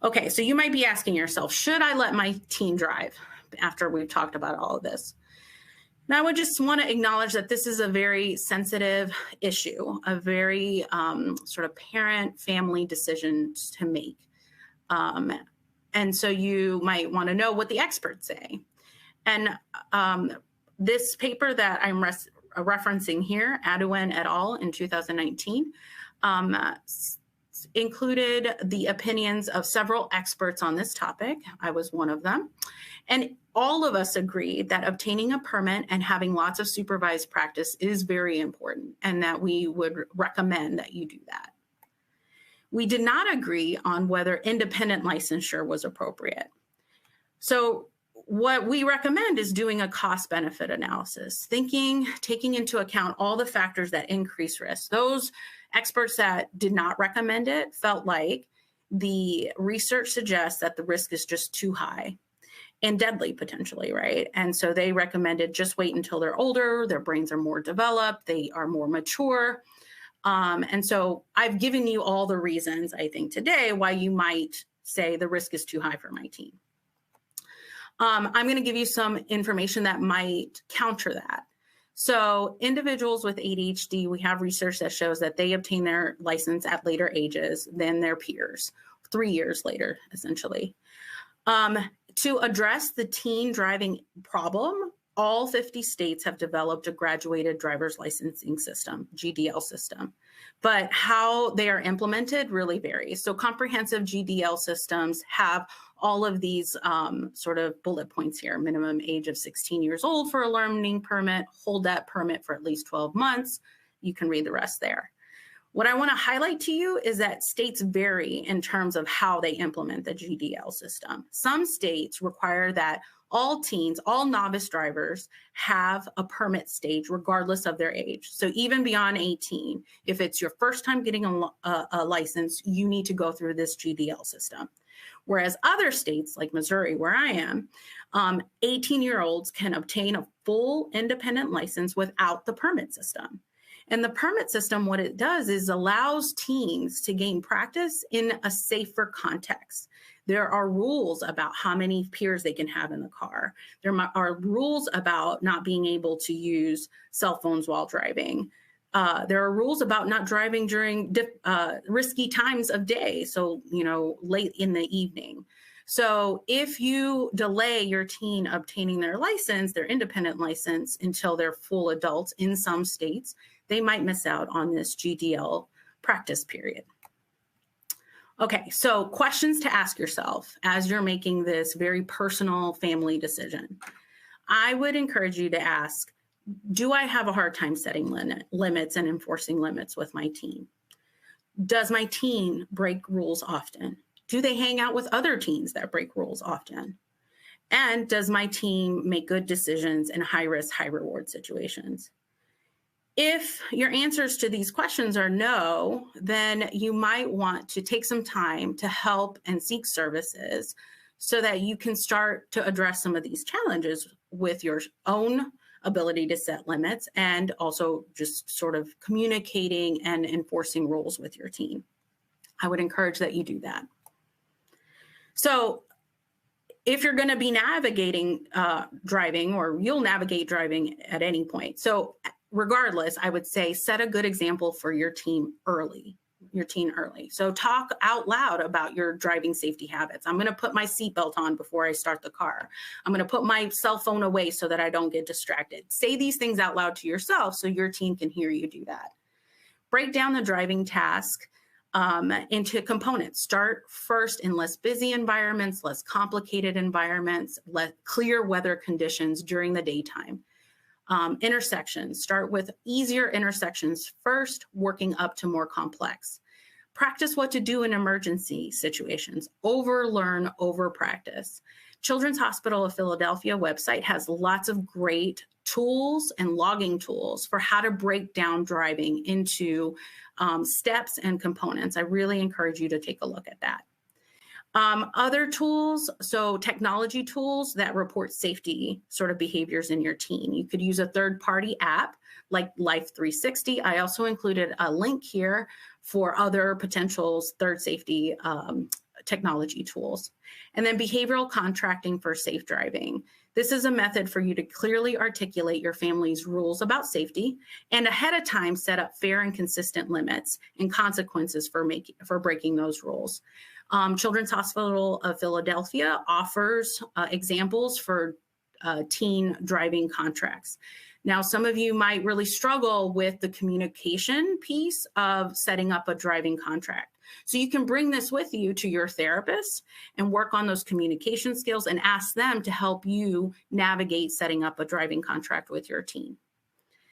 Okay, so you might be asking yourself, should I let my teen drive after we've talked about all of this? Now, I would just want to acknowledge that this is a very sensitive issue, a very sort of parent-family decision to make. Um, and so you might want to know what the experts say. And this paper that I'm referencing here, Adouin et al. In 2019, included the opinions of several experts on this topic. I was one of them. And all of us agreed that obtaining a permit and having lots of supervised practice is very important, and that we would recommend that you do that. We did not agree on whether independent licensure was appropriate. So what we recommend is doing a cost-benefit analysis, taking into account all the factors that increase risk. Those experts that did not recommend it felt like the research suggests that the risk is just too high and deadly potentially, right? And so they recommended just wait until they're older, their brains are more developed, they are more mature. And so I've given you all the reasons, I think, today why you might say the risk is too high for my teen. I'm going to give you some information that might counter that. So individuals with ADHD, we have research that shows that they obtain their license at later ages than their peers, 3 years later, essentially. To address the teen driving problem, all 50 states have developed a graduated driver's licensing system, GDL system, but how they are implemented really varies. So comprehensive GDL systems have all of these sort of bullet points here: minimum age of 16 years old for a learning permit, hold that permit for at least 12 months. You can read the rest there. What I want to highlight to you is that states vary in terms of how they implement the GDL system. Some states require that all teens, all novice drivers have a permit stage regardless of their age. So even beyond 18, if it's your first time getting a license, you need to go through this GDL system. Whereas other states like Missouri, where I am, 18-year-olds can obtain a full independent license without the permit system. And the permit system, what it does is allows teens to gain practice in a safer context. There are rules about how many peers they can have in the car. There are rules about not being able to use cell phones while driving. There are rules about not driving during risky times of day, so, late in the evening. So if you delay your teen obtaining their license, their independent license, until they're full adults in some states, they might miss out on this GDL practice period. Okay, so questions to ask yourself as you're making this very personal family decision. I would encourage you to ask, do I have a hard time setting limits and enforcing limits with my teen? Does my teen break rules often? Do they hang out with other teens that break rules often? And does my teen make good decisions in high-risk, high-reward situations? If your answers to these questions are no, then you might want to take some time to help and seek services so that you can start to address some of these challenges with your own ability to set limits and also just sort of communicating and enforcing rules with your teen. I would encourage that you do that. So if you're going to be navigating driving, or you'll navigate driving at any point. So regardless, I would say set a good example for your teen early. So talk out loud about your driving safety habits. I'm going to put my seatbelt on before I start the car. I'm going to put my cell phone away so that I don't get distracted. Say these things out loud to yourself so your teen can hear you do that. Break down the driving task into components. Start first in less busy environments, less complicated environments, less clear weather conditions during the daytime. Intersections. Start with easier intersections first, working up to more complex. Practice what to do in emergency situations. Overlearn, over practice. Children's Hospital of Philadelphia website has lots of great tools and logging tools for how to break down driving into steps and components. I really encourage you to take a look at that. Other tools, so technology tools that report safety sort of behaviors in your teen. You could use a third-party app like Life 360. I also included a link here for other potential third safety technology tools. And then behavioral contracting for safe driving. This is a method for you to clearly articulate your family's rules about safety and ahead of time set up fair and consistent limits and consequences for breaking those rules. Children's Hospital of Philadelphia offers examples for teen driving contracts. Now, some of you might really struggle with the communication piece of setting up a driving contract. So you can bring this with you to your therapist and work on those communication skills and ask them to help you navigate setting up a driving contract with your teen.